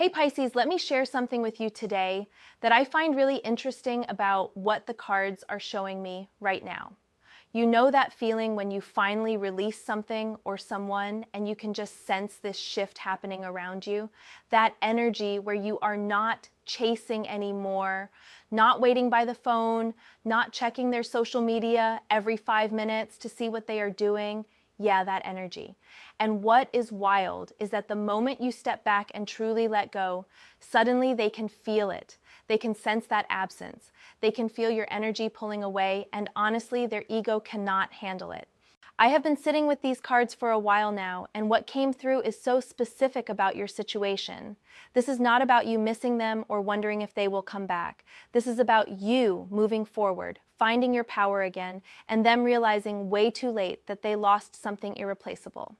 Hey Pisces, let me share something with you today that I find really interesting about what the cards are showing me right now. You know that feeling when you finally release something or someone and you can just sense this shift happening around you? That energy where you are not chasing anymore, not waiting by the phone, not checking their social media every 5 minutes to see what they are doing. Yeah, that energy. And what is wild is that the moment you step back and truly let go, suddenly they can feel it. They can sense that absence. They can feel your energy pulling away, and honestly, their ego cannot handle it. I have been sitting with these cards for a while now, and what came through is so specific about your situation. This is not about you missing them or wondering if they will come back. This is about you moving forward, finding your power again, and them realizing way too late that they lost something irreplaceable.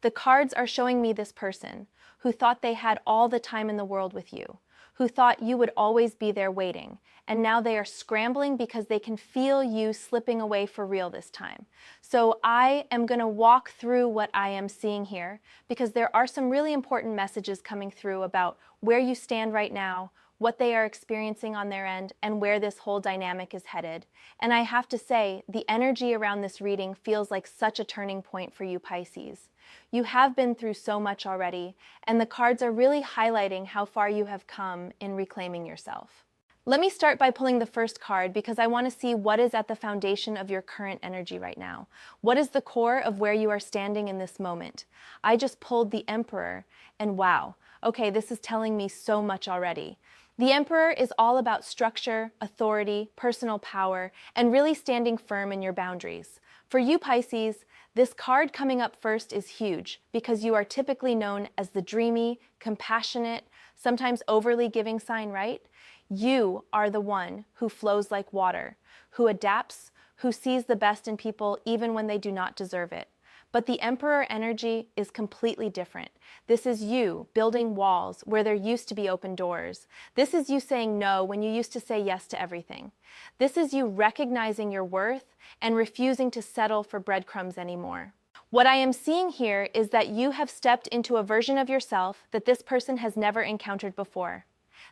The cards are showing me this person who thought they had all the time in the world with you, who thought you would always be there waiting, and now they are scrambling because they can feel you slipping away for real this time. So I am going to walk through what I am seeing here because there are some really important messages coming through about where you stand right now, what they are experiencing on their end, and where this whole dynamic is headed. And I have to say, the energy around this reading feels like such a turning point for you, Pisces. You have been through so much already, and the cards are really highlighting how far you have come in reclaiming yourself. Let me start by pulling the first card because I want to see what is at the foundation of your current energy right now. What is the core of where you are standing in this moment? I just pulled the Emperor, and wow, okay, this is telling me so much already. The Emperor is all about structure, authority, personal power, and really standing firm in your boundaries. For you, Pisces, this card coming up first is huge because you are typically known as the dreamy, compassionate, sometimes overly giving sign, right? You are the one who flows like water, who adapts, who sees the best in people even when they do not deserve it. But the Emperor energy is completely different. This is you building walls where there used to be open doors. This is you saying no when you used to say yes to everything. This is you recognizing your worth and refusing to settle for breadcrumbs anymore. What I am seeing here is that you have stepped into a version of yourself that this person has never encountered before.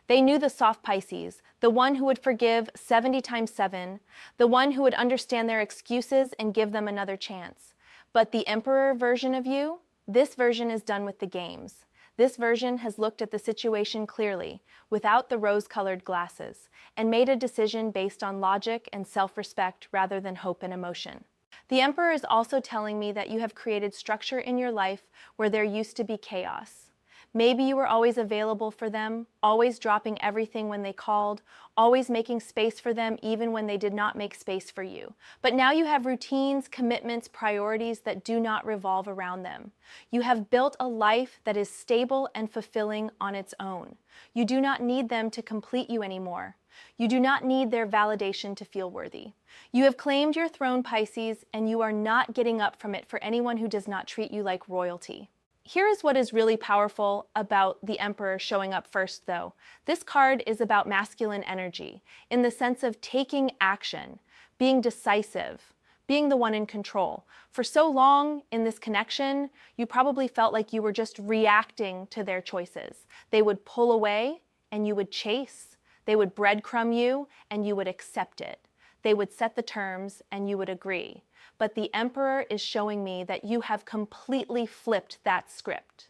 They knew the soft Pisces, the one who would forgive 70 times 7, the one who would understand their excuses and give them another chance. But the Emperor version of you, this version is done with the games. This version has looked at the situation clearly, without the rose-colored glasses, and made a decision based on logic and self-respect rather than hope and emotion. The Emperor is also telling me that you have created structure in your life where there used to be chaos. Maybe you were always available for them, always dropping everything when they called, always making space for them even when they did not make space for you. But now you have routines, commitments, priorities that do not revolve around them. You have built a life that is stable and fulfilling on its own. You do not need them to complete you anymore. You do not need their validation to feel worthy. You have claimed your throne, Pisces, and you are not getting up from it for anyone who does not treat you like royalty. Here is what is really powerful about the Emperor showing up first, though. This card is about masculine energy, in the sense of taking action, being decisive, being the one in control. For so long in this connection, you probably felt like you were just reacting to their choices. They would pull away, and you would chase. They would breadcrumb you, and you would accept it. They would set the terms, and you would agree. But the Emperor is showing me that you have completely flipped that script.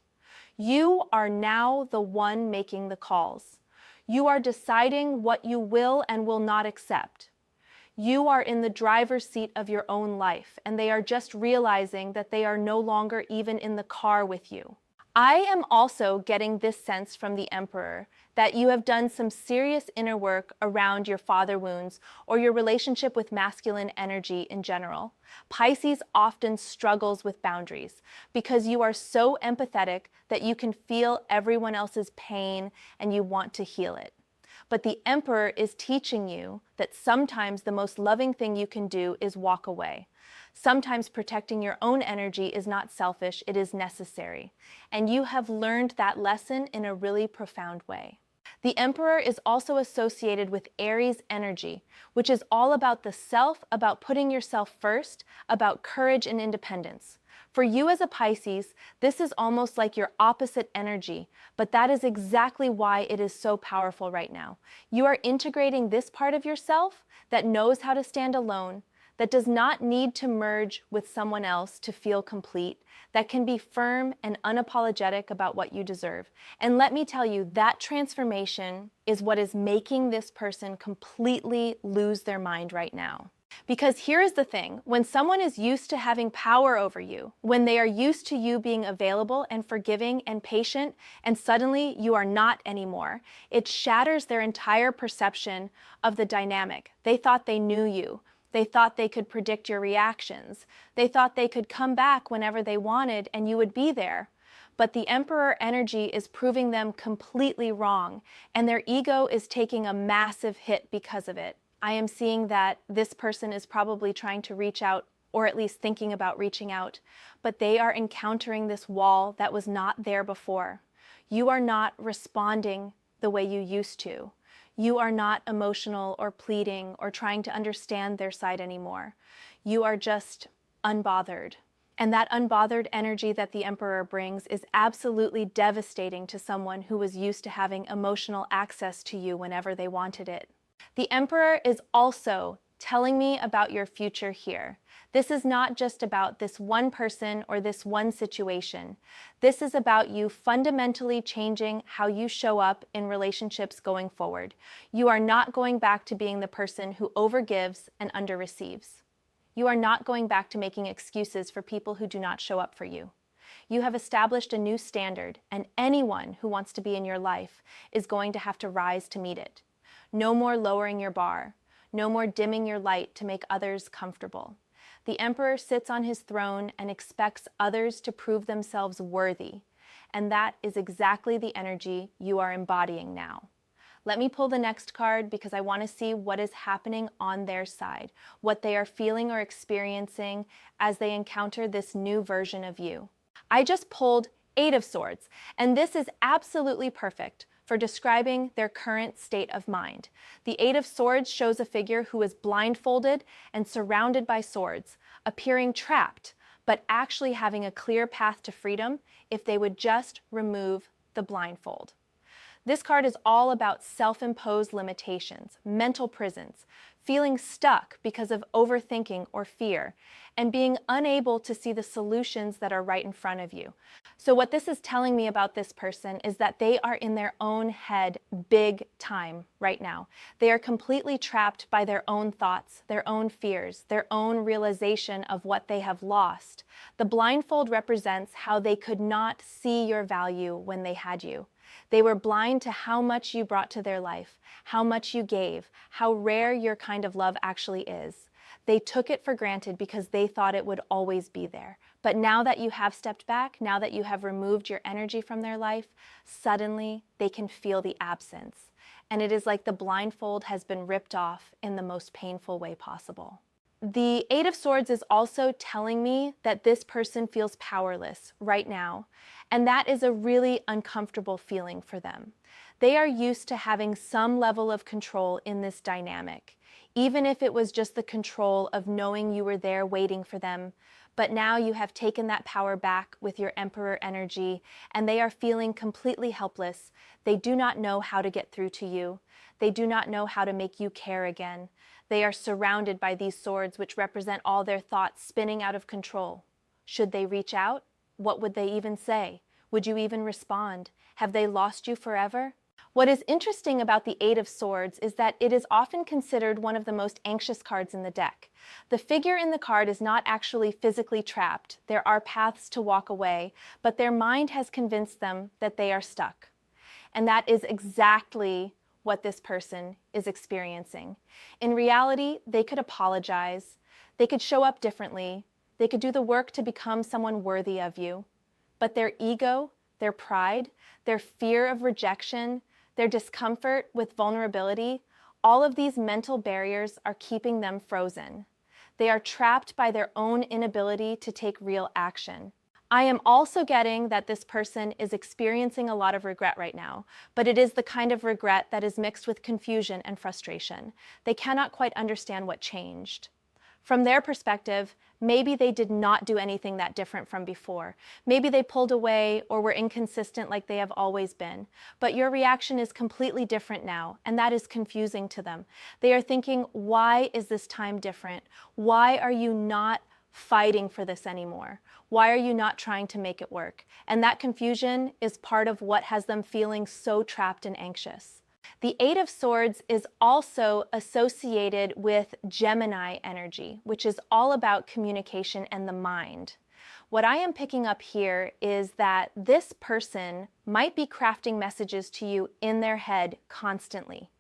You are now the one making the calls. You are deciding what you will and will not accept. You are in the driver's seat of your own life, and they are just realizing that they are no longer even in the car with you. I am also getting this sense from the Emperor that you have done some serious inner work around your father wounds or your relationship with masculine energy in general. Pisces often struggles with boundaries because you are so empathetic that you can feel everyone else's pain and you want to heal it. But the Emperor is teaching you that sometimes the most loving thing you can do is walk away. Sometimes protecting your own energy is not selfish, it is necessary. And you have learned that lesson in a really profound way. The Emperor is also associated with Aries energy, which is all about the self, about putting yourself first, about courage and independence. For you as a Pisces, this is almost like your opposite energy, but that is exactly why it is so powerful right now. You are integrating this part of yourself that knows how to stand alone, that does not need to merge with someone else to feel complete, that can be firm and unapologetic about what you deserve. And let me tell you, that transformation is what is making this person completely lose their mind right now. Because here is the thing, when someone is used to having power over you, when they are used to you being available and forgiving and patient, and suddenly you are not anymore, it shatters their entire perception of the dynamic. They thought they knew you. They thought they could predict your reactions. They thought they could come back whenever they wanted and you would be there. But the Emperor energy is proving them completely wrong, and their ego is taking a massive hit because of it. I am seeing that this person is probably trying to reach out, or at least thinking about reaching out, but they are encountering this wall that was not there before. You are not responding the way you used to. You are not emotional or pleading or trying to understand their side anymore. You are just unbothered. And that unbothered energy that the Emperor brings is absolutely devastating to someone who was used to having emotional access to you whenever they wanted it. The Emperor is also telling me about your future here. This is not just about this one person or this one situation. This is about you fundamentally changing how you show up in relationships going forward. You are not going back to being the person who overgives and underreceives. You are not going back to making excuses for people who do not show up for you. You have established a new standard, and anyone who wants to be in your life is going to have to rise to meet it. No more lowering your bar. No more dimming your light to make others comfortable. The Emperor sits on his throne and expects others to prove themselves worthy, and that is exactly the energy you are embodying now. Let me pull the next card because I want to see what is happening on their side, what they are feeling or experiencing as they encounter this new version of you. I just pulled 8 of Swords, and this is absolutely perfect for describing their current state of mind. The 8 of Swords shows a figure who is blindfolded and surrounded by swords, appearing trapped, but actually having a clear path to freedom if they would just remove the blindfold. This card is all about self-imposed limitations, mental prisons, feeling stuck because of overthinking or fear, and being unable to see the solutions that are right in front of you. So what this is telling me about this person is that they are in their own head big time right now. They are completely trapped by their own thoughts, their own fears, their own realization of what they have lost. The blindfold represents how they could not see your value when they had you. They were blind to how much you brought to their life, how much you gave, how rare your kind of love actually is. They took it for granted because they thought it would always be there. But now that you have stepped back, now that you have removed your energy from their life, suddenly they can feel the absence. And it is like the blindfold has been ripped off in the most painful way possible. The 8 of Swords is also telling me that this person feels powerless right now, and that is a really uncomfortable feeling for them. They are used to having some level of control in this dynamic, even if it was just the control of knowing you were there waiting for them. But now you have taken that power back with your Emperor energy, and they are feeling completely helpless. They do not know how to get through to you. They do not know how to make you care again. They are surrounded by these swords which represent all their thoughts spinning out of control. Should they reach out? What would they even say? Would you even respond? Have they lost you forever? What is interesting about the 8 of Swords is that it is often considered one of the most anxious cards in the deck. The figure in the card is not actually physically trapped. There are paths to walk away, but their mind has convinced them that they are stuck. And that is exactly what this person is experiencing. In reality, they could apologize, they could show up differently, they could do the work to become someone worthy of you, but their ego, their pride, their fear of rejection, their discomfort with vulnerability, all of these mental barriers are keeping them frozen. They are trapped by their own inability to take real action. I am also getting that this person is experiencing a lot of regret right now, but it is the kind of regret that is mixed with confusion and frustration. They cannot quite understand what changed. From their perspective, maybe they did not do anything that different from before. Maybe they pulled away or were inconsistent like they have always been. But your reaction is completely different now, and that is confusing to them. They are thinking, why is this time different? Why are you not fighting for this anymore? Why are you not trying to make it work? And that confusion is part of what has them feeling so trapped and anxious. The Eight of Swords is also associated with Gemini energy, which is all about communication and the mind. What I am picking up here is that this person might be crafting messages to you in their head constantly.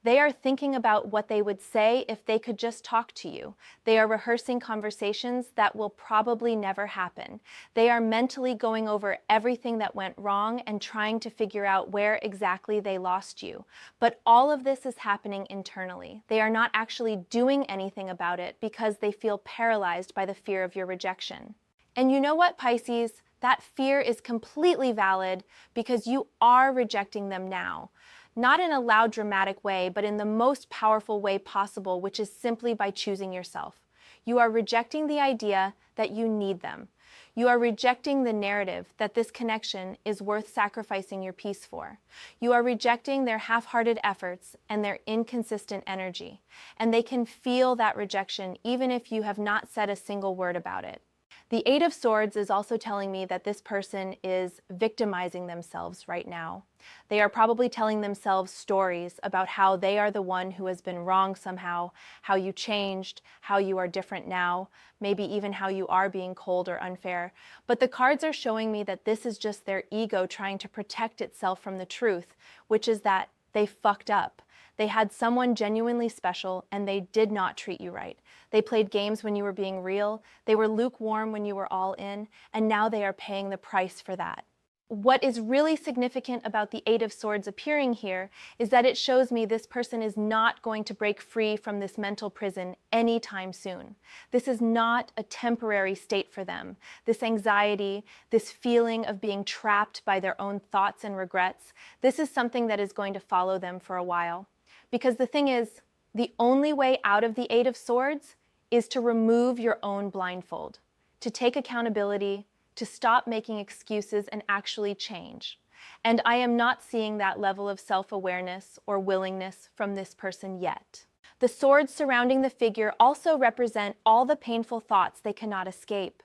They are thinking about what they would say if they could just talk to you. They are rehearsing conversations that will probably never happen. They are mentally going over everything that went wrong and trying to figure out where exactly they lost you. But all of this is happening internally. They are not actually doing anything about it because they feel paralyzed by the fear of your rejection. And you know what, Pisces? That fear is completely valid because you are rejecting them now. Not in a loud, dramatic way, but in the most powerful way possible, which is simply by choosing yourself. You are rejecting the idea that you need them. You are rejecting the narrative that this connection is worth sacrificing your peace for. You are rejecting their half-hearted efforts and their inconsistent energy. And they can feel that rejection even if you have not said a single word about it. The Eight of Swords is also telling me that this person is victimizing themselves right now. They are probably telling themselves stories about how they are the one who has been wrong somehow, how you changed, how you are different now, maybe even how you are being cold or unfair. But the cards are showing me that this is just their ego trying to protect itself from the truth, which is that they fucked up. They had someone genuinely special and they did not treat you right. They played games when you were being real, they were lukewarm when you were all in, and now they are paying the price for that. What is really significant about the Eight of Swords appearing here is that it shows me this person is not going to break free from this mental prison anytime soon. This is not a temporary state for them. This anxiety, this feeling of being trapped by their own thoughts and regrets, this is something that is going to follow them for a while. Because the thing is, the only way out of the Eight of Swords is to remove your own blindfold, to take accountability, to stop making excuses and actually change. And I am not seeing that level of self-awareness or willingness from this person yet. The swords surrounding the figure also represent all the painful thoughts they cannot escape.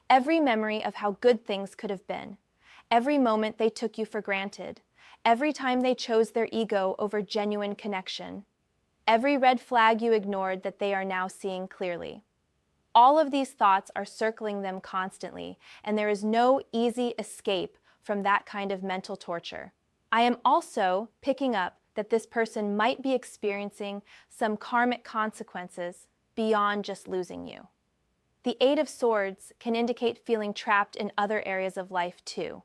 Every memory of how good things could have been. Every moment they took you for granted. Every time they chose their ego over genuine connection. Every red flag you ignored that they are now seeing clearly. All of these thoughts are circling them constantly, and there is no easy escape from that kind of mental torture. I am also picking up that this person might be experiencing some karmic consequences beyond just losing you. The Eight of Swords can indicate feeling trapped in other areas of life too.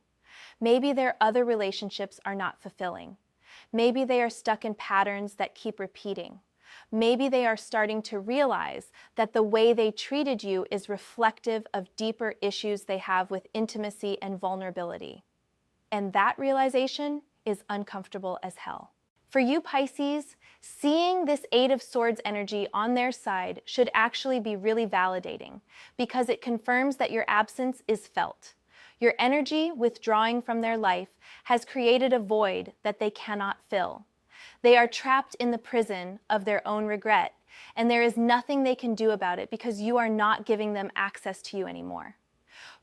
Maybe their other relationships are not fulfilling. Maybe they are stuck in patterns that keep repeating. Maybe they are starting to realize that the way they treated you is reflective of deeper issues they have with intimacy and vulnerability. And that realization is uncomfortable as hell. For you, Pisces, seeing this Eight of Swords energy on their side should actually be really validating because it confirms that your absence is felt. Your energy withdrawing from their life has created a void that they cannot fill. They are trapped in the prison of their own regret, and there is nothing they can do about it because you are not giving them access to you anymore.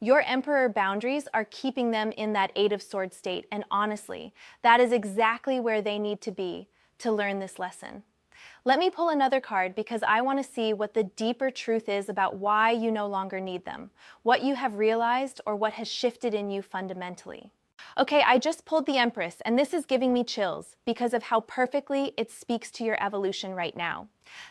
Your Emperor boundaries are keeping them in that Eight of Swords state, and honestly, that is exactly where they need to be to learn this lesson. Let me pull another card because I want to see what the deeper truth is about why you no longer need them, what you have realized or what has shifted in you fundamentally. Okay, I just pulled the Empress, and this is giving me chills because of how perfectly it speaks to your evolution right now.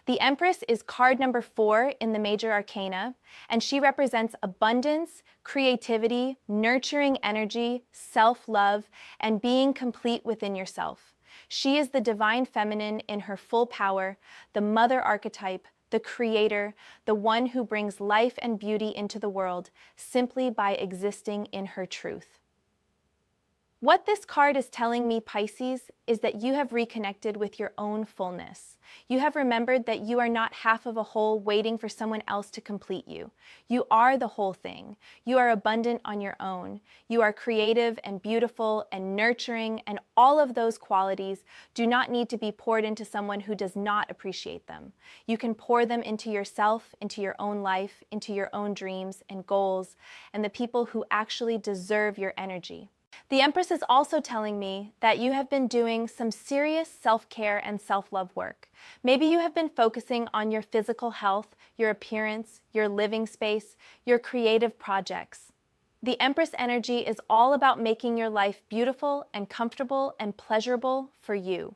The Empress is card number 4 in the major arcana, and she represents abundance, creativity, nurturing energy, self-love, and being complete within yourself. She is the divine feminine in her full power, the mother archetype, the creator, the one who brings life and beauty into the world simply by existing in her truth. What this card is telling me, Pisces, is that you have reconnected with your own fullness. You have remembered that you are not half of a whole waiting for someone else to complete you. You are the whole thing. You are abundant on your own. You are creative and beautiful and nurturing, and all of those qualities do not need to be poured into someone who does not appreciate them. You can pour them into yourself, into your own life, into your own dreams and goals, and the people who actually deserve your energy. The Empress is also telling me that you have been doing some serious self-care and self-love work. Maybe you have been focusing on your physical health, your appearance, your living space, your creative projects. The Empress energy is all about making your life beautiful and comfortable and pleasurable for you,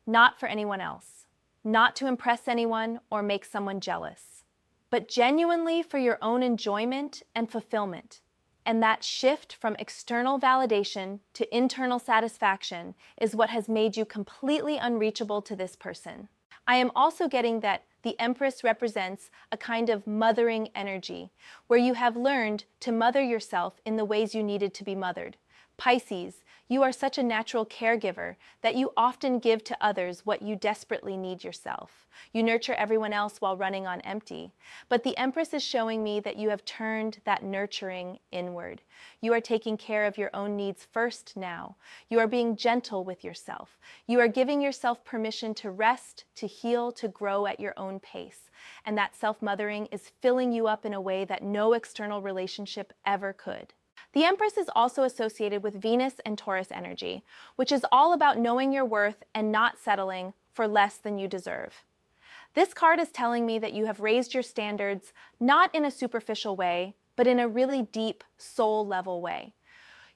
not for anyone else, not to impress anyone or make someone jealous, but genuinely for your own enjoyment and fulfillment. And that shift from external validation to internal satisfaction is what has made you completely unreachable to this person. I am also getting that the Empress represents a kind of mothering energy, where you have learned to mother yourself in the ways you needed to be mothered. Pisces, you are such a natural caregiver that you often give to others what you desperately need yourself. You nurture everyone else while running on empty. But the Empress is showing me that you have turned that nurturing inward. You are taking care of your own needs first now. You are being gentle with yourself. You are giving yourself permission to rest, to heal, to grow at your own pace. And that self-mothering is filling you up in a way that no external relationship ever could. The Empress is also associated with Venus and Taurus energy, which is all about knowing your worth and not settling for less than you deserve. This card is telling me that you have raised your standards not in a superficial way, but in a really deep, soul-level way.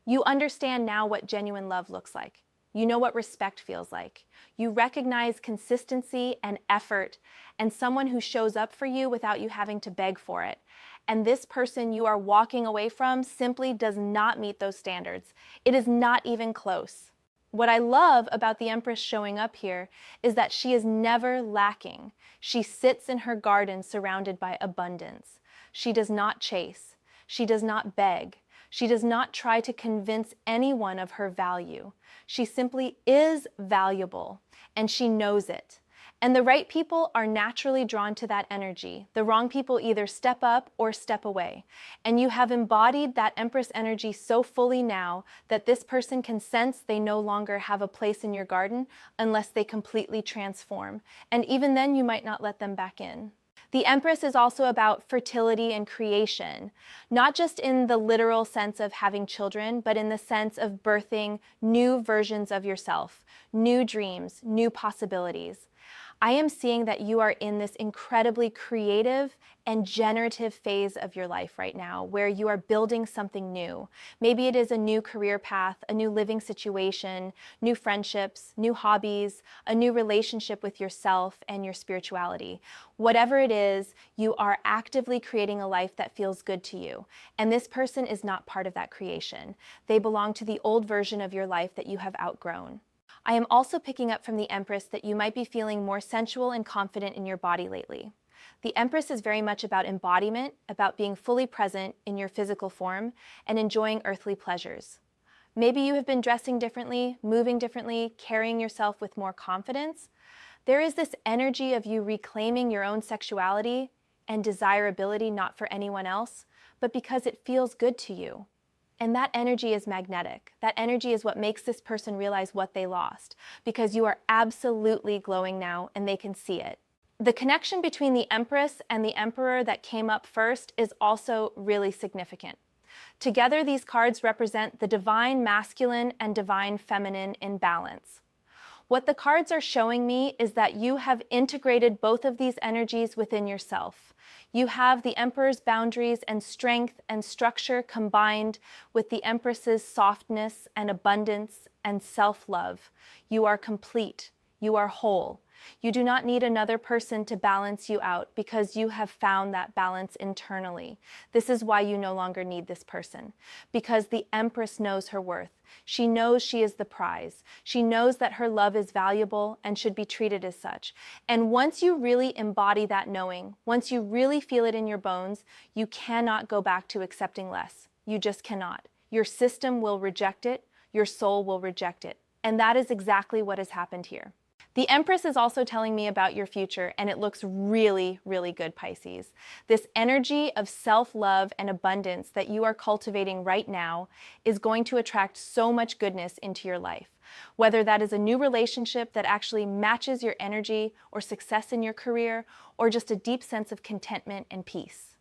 You understand now what genuine love looks like. You know what respect feels like. You recognize consistency and effort and someone who shows up for you without you having to beg for it. And this person you are walking away from simply does not meet those standards. It is not even close. What I love about the Empress showing up here is that she is never lacking. She sits in her garden surrounded by abundance. She does not chase. She does not beg. She does not try to convince anyone of her value. She simply is valuable, and she knows it. And the right people are naturally drawn to that energy. The wrong people either step up or step away. And you have embodied that Empress energy so fully now that this person can sense they no longer have a place in your garden unless they completely transform. And even then, you might not let them back in. The Empress is also about fertility and creation, not just in the literal sense of having children, but in the sense of birthing new versions of yourself, new dreams, new possibilities. I am seeing that you are in this incredibly creative and generative phase of your life right now, where you are building something new. Maybe it is a new career path, a new living situation, new friendships, new hobbies, a new relationship with yourself and your spirituality. Whatever it is, you are actively creating a life that feels good to you. And this person is not part of that creation. They belong to the old version of your life that you have outgrown. I am also picking up from the Empress that you might be feeling more sensual and confident in your body lately. The Empress is very much about embodiment, about being fully present in your physical form and enjoying earthly pleasures. Maybe you have been dressing differently, moving differently, carrying yourself with more confidence. There is this energy of you reclaiming your own sexuality and desirability not for anyone else, but because it feels good to you. And that energy is magnetic. That energy is what makes this person realize what they lost, because you are absolutely glowing now and they can see it. The connection between the Empress and the Emperor that came up first is also really significant. Together, these cards represent the divine masculine and divine feminine in balance. What the cards are showing me is that you have integrated both of these energies within yourself. You have the Emperor's boundaries and strength and structure combined with the Empress's softness and abundance and self-love. You are complete. You are whole. You do not need another person to balance you out because you have found that balance internally. This is why you no longer need this person, because the Empress knows her worth. She knows she is the prize. She knows that her love is valuable and should be treated as such. And once you really embody that knowing, once you really feel it in your bones, you cannot go back to accepting less. You just cannot. Your system will reject it. your soul will reject it. And that is exactly what has happened here. The Empress is also telling me about your future, and it looks really, really good, Pisces. This energy of self-love and abundance that you are cultivating right now is going to attract so much goodness into your life. Whether that is a new relationship that actually matches your energy, or success in your career, or just a deep sense of contentment and peace.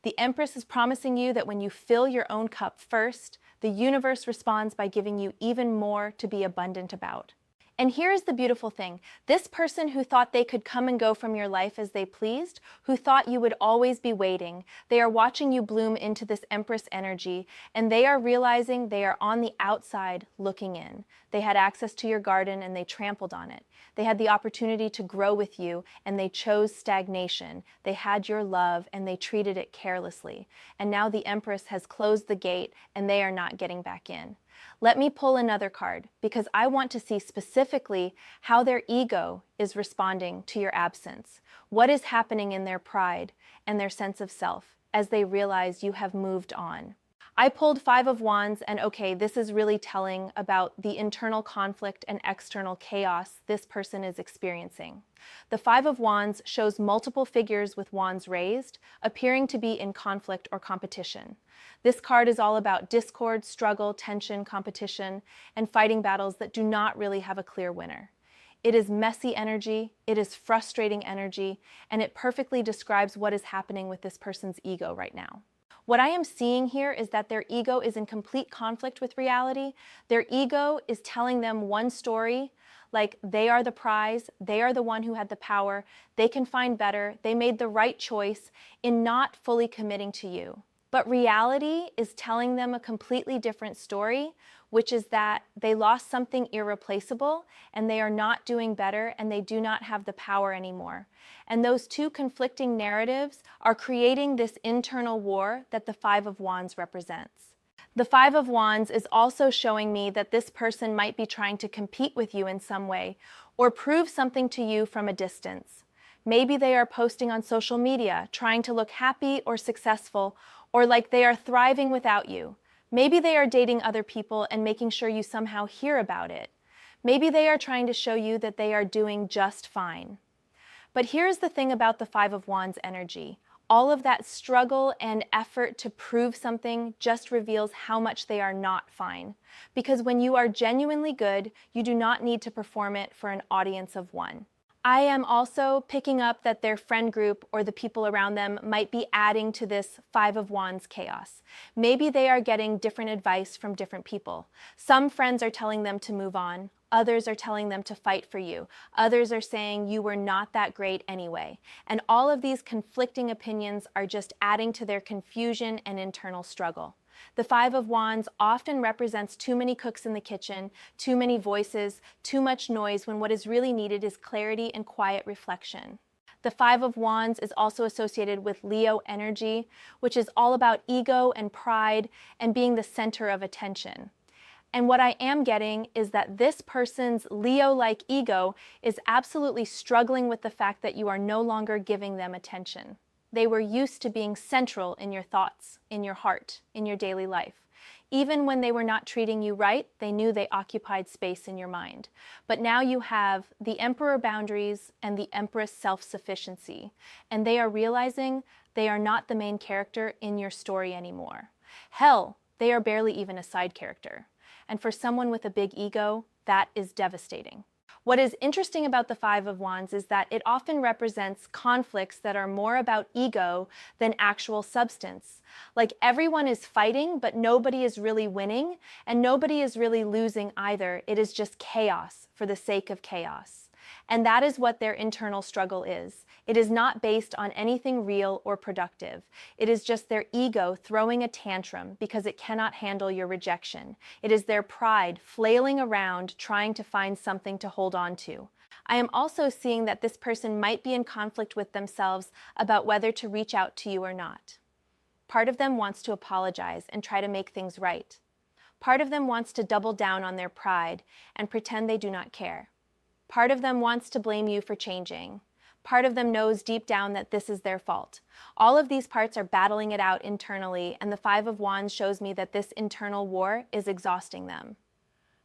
The Empress is promising you that when you fill your own cup first, the universe responds by giving you even more to be abundant about. And here's the beautiful thing. This person who thought they could come and go from your life as they pleased, who thought you would always be waiting, they are watching you bloom into this Empress energy, and they are realizing they are on the outside looking in. They had access to your garden and they trampled on it. They had the opportunity to grow with you and they chose stagnation. They had your love and they treated it carelessly. And now the Empress has closed the gate and they are not getting back in. Let me pull another card because I want to see specifically how their ego is responding to your absence. What is happening in their pride and their sense of self as they realize you have moved on? I pulled 5 of Wands, and okay, this is really telling about the internal conflict and external chaos this person is experiencing. The 5 of Wands shows multiple figures with wands raised, appearing to be in conflict or competition. This card is all about discord, struggle, tension, competition, and fighting battles that do not really have a clear winner. It is messy energy, it is frustrating energy, and it perfectly describes what is happening with this person's ego right now. What I am seeing here is that their ego is in complete conflict with reality. Their ego is telling them one story, like they are the prize, they are the one who had the power, they can find better, they made the right choice in not fully committing to you. But reality is telling them a completely different story, which is that they lost something irreplaceable and they are not doing better and they do not have the power anymore. And those two conflicting narratives are creating this internal war that the 5 of Wands represents. The 5 of Wands is also showing me that this person might be trying to compete with you in some way or prove something to you from a distance. Maybe they are posting on social media, trying to look happy or successful, or like they are thriving without you. Maybe they are dating other people and making sure you somehow hear about it. Maybe they are trying to show you that they are doing just fine. But here's the thing about the 5 of Wands energy. All of that struggle and effort to prove something just reveals how much they are not fine. Because when you are genuinely good, you do not need to perform it for an audience of one. I am also picking up that their friend group or the people around them might be adding to this 5 of Wands chaos. Maybe they are getting different advice from different people. Some friends are telling them to move on. Others are telling them to fight for you. Others are saying you were not that great anyway. And all of these conflicting opinions are just adding to their confusion and internal struggle. The 5 of Wands often represents too many cooks in the kitchen, too many voices, too much noise, when what is really needed is clarity and quiet reflection. The 5 of Wands is also associated with Leo energy, which is all about ego and pride and being the center of attention. And what I am getting is that this person's Leo-like ego is absolutely struggling with the fact that you are no longer giving them attention. They were used to being central in your thoughts, in your heart, in your daily life. Even when they were not treating you right, they knew they occupied space in your mind. But now you have the Emperor boundaries and the Empress self-sufficiency, and they are realizing they are not the main character in your story anymore. Hell, they are barely even a side character. And for someone with a big ego, that is devastating. What is interesting about the 5 of Wands is that it often represents conflicts that are more about ego than actual substance. Like everyone is fighting, but nobody is really winning, and nobody is really losing either. It is just chaos for the sake of chaos. And that is what their internal struggle is. It is not based on anything real or productive. It is just their ego throwing a tantrum because it cannot handle your rejection. It is their pride flailing around trying to find something to hold on to. I am also seeing that this person might be in conflict with themselves about whether to reach out to you or not. Part of them wants to apologize and try to make things right. Part of them wants to double down on their pride and pretend they do not care. Part of them wants to blame you for changing. Part of them knows deep down that this is their fault. All of these parts are battling it out internally, and the 5 of Wands shows me that this internal war is exhausting them.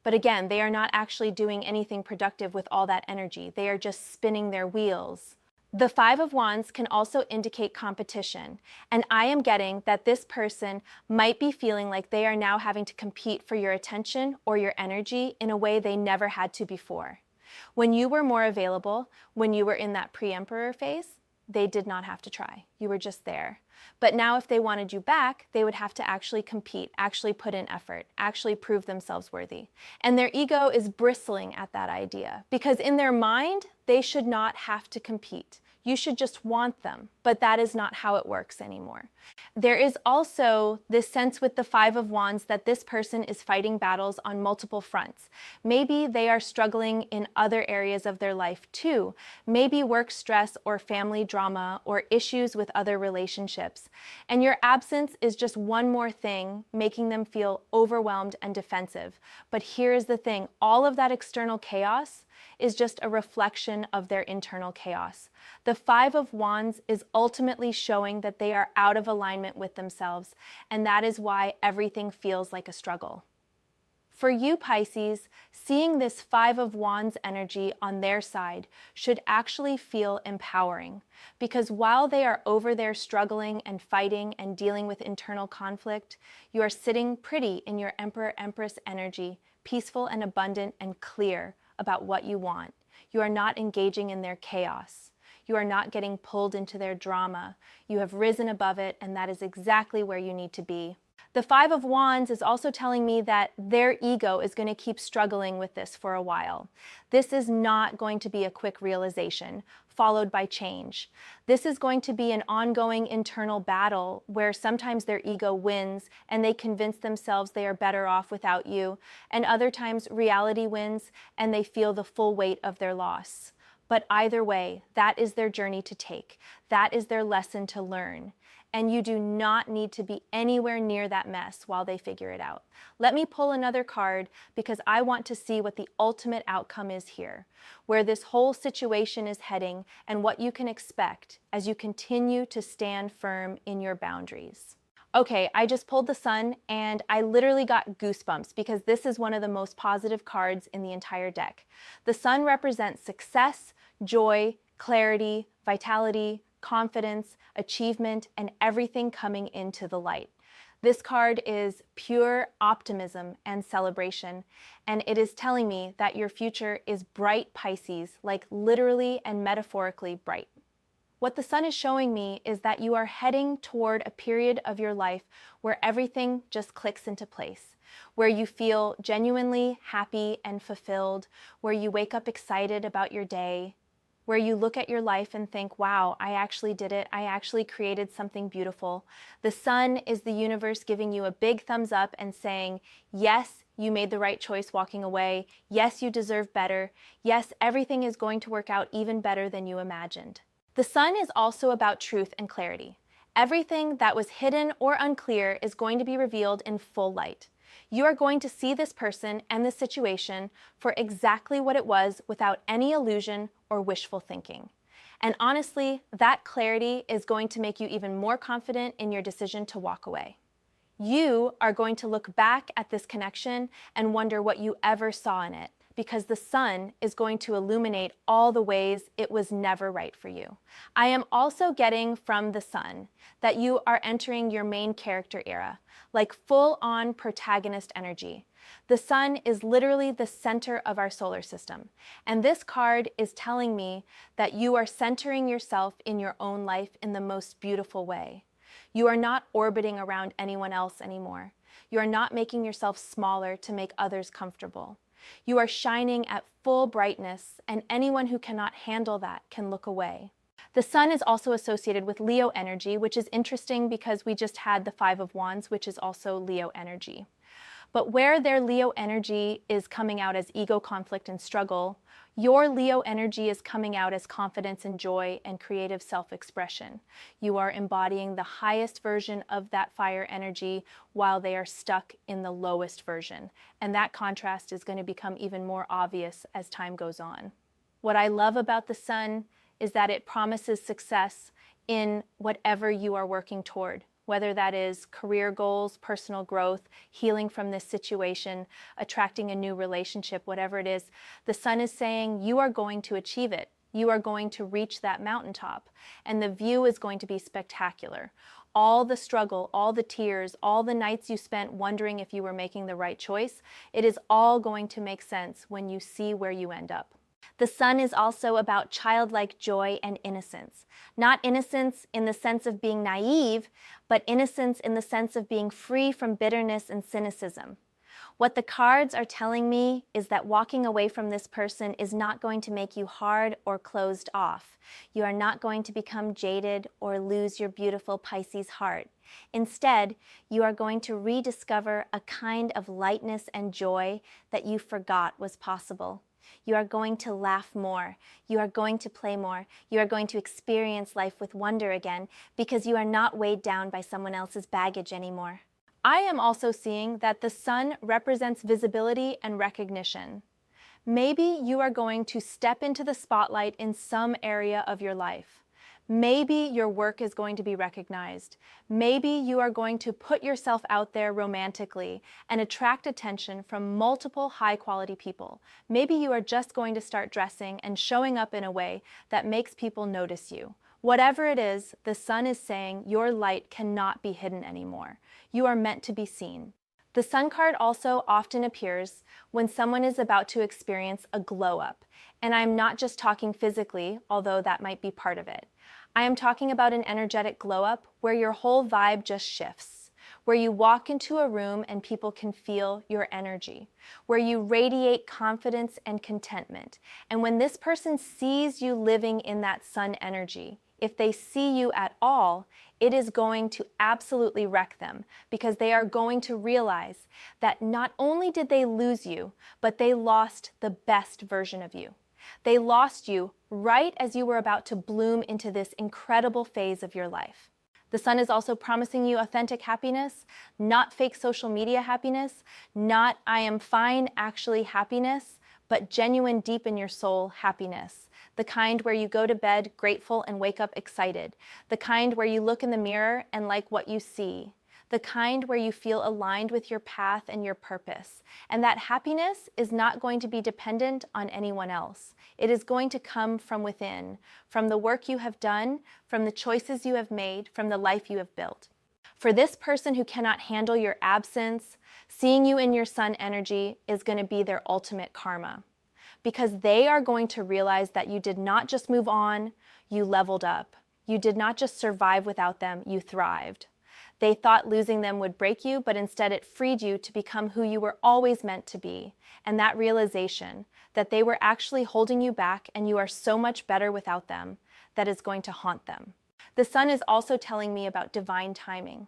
But again, they are not actually doing anything productive with all that energy. They are just spinning their wheels. The Five of Wands can also indicate competition, and I am getting that this person might be feeling like they are now having to compete for your attention or your energy in a way they never had to before. When you were more available, when you were in that pre-emperor phase, they did not have to try. You were just there. But now if they wanted you back, they would have to actually compete, actually put in effort, actually prove themselves worthy. And their ego is bristling at that idea because in their mind, they should not have to compete. You should just want them, but that is not how it works anymore. There is also this sense with the Five of Wands that this person is fighting battles on multiple fronts. Maybe they are struggling in other areas of their life too. Maybe work stress or family drama or issues with other relationships. And your absence is just one more thing making them feel overwhelmed and defensive. But here's the thing, all of that external chaos is just a reflection of their internal chaos. The Five of Wands is ultimately showing that they are out of alignment with themselves, and that is why everything feels like a struggle. For you, Pisces, seeing this Five of Wands energy on their side should actually feel empowering, because while they are over there struggling and fighting and dealing with internal conflict, you are sitting pretty in your Emperor-Empress energy, peaceful and abundant and clear about what you want. You are not engaging in their chaos. You are not getting pulled into their drama. You have risen above it, and that is exactly where you need to be. The Five of Wands is also telling me that their ego is going to keep struggling with this for a while. This is not going to be a quick realization, followed by change. This is going to be an ongoing internal battle where sometimes their ego wins and they convince themselves they are better off without you, and other times reality wins and they feel the full weight of their loss. But either way, that is their journey to take. That is their lesson to learn. And you do not need to be anywhere near that mess while they figure it out. Let me pull another card because I want to see what the ultimate outcome is here, where this whole situation is heading and what you can expect as you continue to stand firm in your boundaries. Okay, I just pulled the Sun and I literally got goosebumps because this is one of the most positive cards in the entire deck. The Sun represents success, joy, clarity, vitality, confidence, achievement, and everything coming into the light. This card is pure optimism and celebration, and it is telling me that your future is bright, Pisces, like literally and metaphorically bright. What the Sun is showing me is that you are heading toward a period of your life where everything just clicks into place, where you feel genuinely happy and fulfilled, where you wake up excited about your day, where you look at your life and think, wow, I actually did it. I actually created something beautiful. The Sun is the universe giving you a big thumbs up and saying, yes, you made the right choice walking away. Yes, you deserve better. Yes, everything is going to work out even better than you imagined. The Sun is also about truth and clarity. Everything that was hidden or unclear is going to be revealed in full light. You are going to see this person and this situation for exactly what it was without any illusion or wishful thinking. And honestly, that clarity is going to make you even more confident in your decision to walk away. You are going to look back at this connection and wonder what you ever saw in it, because the Sun is going to illuminate all the ways it was never right for you. I am also getting from the Sun that you are entering your main character era, like full-on protagonist energy. The Sun is literally the center of our solar system, and this card is telling me that you are centering yourself in your own life in the most beautiful way. You are not orbiting around anyone else anymore. You are not making yourself smaller to make others comfortable. You are shining at full brightness, and anyone who cannot handle that can look away. The Sun is also associated with Leo energy, which is interesting because we just had the Five of Wands, which is also Leo energy. But where their Leo energy is coming out as ego conflict and struggle, your Leo energy is coming out as confidence and joy and creative self-expression. You are embodying the highest version of that fire energy while they are stuck in the lowest version. And that contrast is going to become even more obvious as time goes on. What I love about the Sun is that it promises success in whatever you are working toward, whether that is career goals, personal growth, healing from this situation, attracting a new relationship, whatever it is, the sun is saying you are going to achieve it. You are going to reach that mountaintop, and the view is going to be spectacular. All the struggle, all the tears, all the nights you spent wondering if you were making the right choice, it is all going to make sense when you see where you end up. The sun is also about childlike joy and innocence. Not innocence in the sense of being naive, but innocence in the sense of being free from bitterness and cynicism. What the cards are telling me is that walking away from this person is not going to make you hard or closed off. You are not going to become jaded or lose your beautiful Pisces heart. Instead, you are going to rediscover a kind of lightness and joy that you forgot was possible. You are going to laugh more. You are going to play more. You are going to experience life with wonder again because you are not weighed down by someone else's baggage anymore. I am also seeing that the sun represents visibility and recognition. Maybe you are going to step into the spotlight in some area of your life. Maybe your work is going to be recognized. Maybe you are going to put yourself out there romantically and attract attention from multiple high-quality people. Maybe you are just going to start dressing and showing up in a way that makes people notice you. Whatever it is, the sun is saying your light cannot be hidden anymore. You are meant to be seen. The sun card also often appears when someone is about to experience a glow up. And I'm not just talking physically, although that might be part of it. I am talking about an energetic glow up where your whole vibe just shifts, where you walk into a room and people can feel your energy, where you radiate confidence and contentment. And when this person sees you living in that sun energy, if they see you at all, it is going to absolutely wreck them because they are going to realize that not only did they lose you, but they lost the best version of you. They lost you right as you were about to bloom into this incredible phase of your life. The sun is also promising you authentic happiness, not fake social media happiness, not I am fine actually happiness, but genuine deep in your soul happiness. The kind where you go to bed grateful and wake up excited. The kind where you look in the mirror and like what you see. The kind where you feel aligned with your path and your purpose. And that happiness is not going to be dependent on anyone else. It is going to come from within, from the work you have done, from the choices you have made, from the life you have built. For this person who cannot handle your absence, seeing you in your sun energy is going to be their ultimate karma. Because they are going to realize that you did not just move on, you leveled up. You did not just survive without them, you thrived. They thought losing them would break you, but instead it freed you to become who you were always meant to be. And that realization that they were actually holding you back and you are so much better without them, that is going to haunt them. The sun is also telling me about divine timing.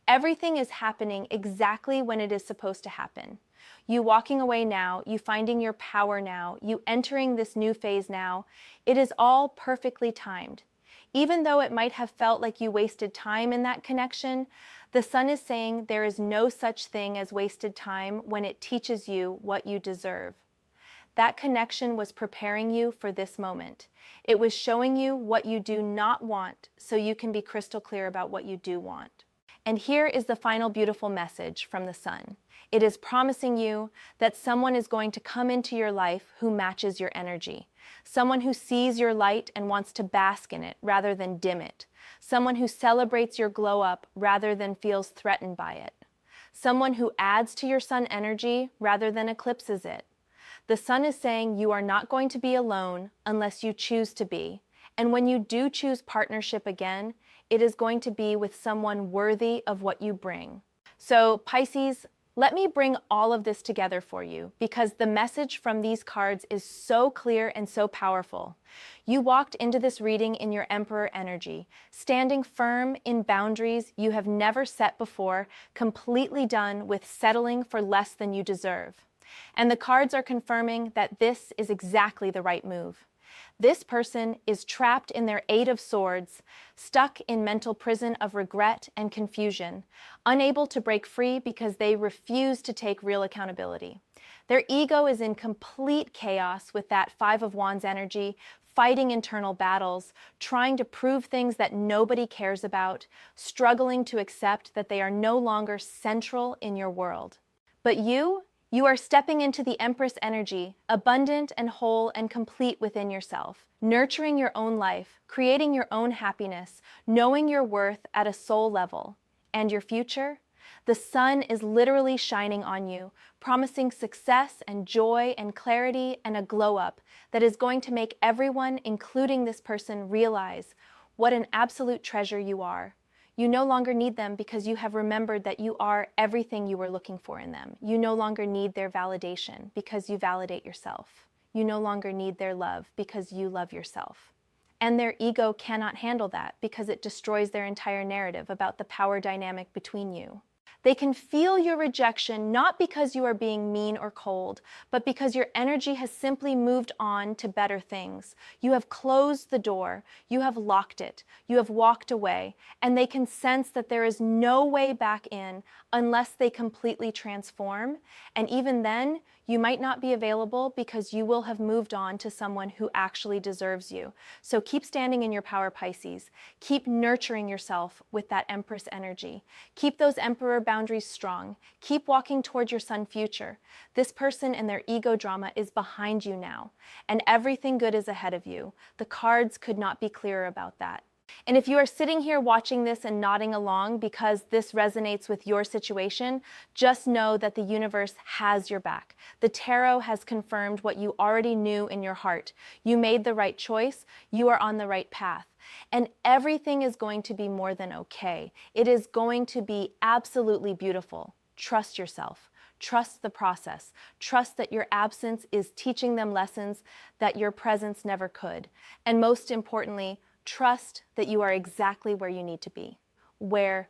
Everything is happening exactly when it is supposed to happen. You walking away now, you finding your power now, you entering this new phase now, it is all perfectly timed. Even though it might have felt like you wasted time in that connection, the sun is saying there is no such thing as wasted time when it teaches you what you deserve. That connection was preparing you for this moment. It was showing you what you do not want so you can be crystal clear about what you do want. And here is the final beautiful message from the sun. It is promising you that someone is going to come into your life who matches your energy. Someone who sees your light and wants to bask in it rather than dim it. Someone who celebrates your glow up rather than feels threatened by it. Someone who adds to your sun energy rather than eclipses it. The sun is saying you are not going to be alone unless you choose to be. And when you do choose partnership again, it is going to be with someone worthy of what you bring. So Pisces, let me bring all of this together for you because the message from these cards is so clear and so powerful. You walked into this reading in your Emperor energy, standing firm in boundaries you have never set before, completely done with settling for less than you deserve. And the cards are confirming that this is exactly the right move. This person is trapped in their Eight of Swords, stuck in mental prison of regret and confusion, unable to break free because they refuse to take real accountability. Their ego is in complete chaos with that Five of Wands energy, fighting internal battles, trying to prove things that nobody cares about, struggling to accept that they are no longer central in your world. But you are stepping into the Empress energy, abundant and whole and complete within yourself, nurturing your own life, creating your own happiness, knowing your worth at a soul level. And your future? The sun is literally shining on you, promising success and joy and clarity and a glow up that is going to make everyone, including this person, realize what an absolute treasure you are. You no longer need them because you have remembered that you are everything you were looking for in them. You no longer need their validation because you validate yourself. You no longer need their love because you love yourself. And their ego cannot handle that because it destroys their entire narrative about the power dynamic between you. They can feel your rejection not because you are being mean or cold, but because your energy has simply moved on to better things. You have closed the door, you have locked it, you have walked away, and they can sense that there is no way back in unless they completely transform. And even then, you might not be available because you will have moved on to someone who actually deserves you. So keep standing in your power, Pisces. Keep nurturing yourself with that Empress energy. Keep those Emperor boundaries strong. Keep walking toward your sun future. This person and their ego drama is behind you now, and everything good is ahead of you. The cards could not be clearer about that. And if you are sitting here watching this and nodding along because this resonates with your situation, just know that the universe has your back. The tarot has confirmed what you already knew in your heart. You made the right choice. You are on the right path. And everything is going to be more than okay. It is going to be absolutely beautiful. Trust yourself. Trust the process. Trust that your absence is teaching them lessons that your presence never could. And most importantly, trust that you are exactly where you need to be, where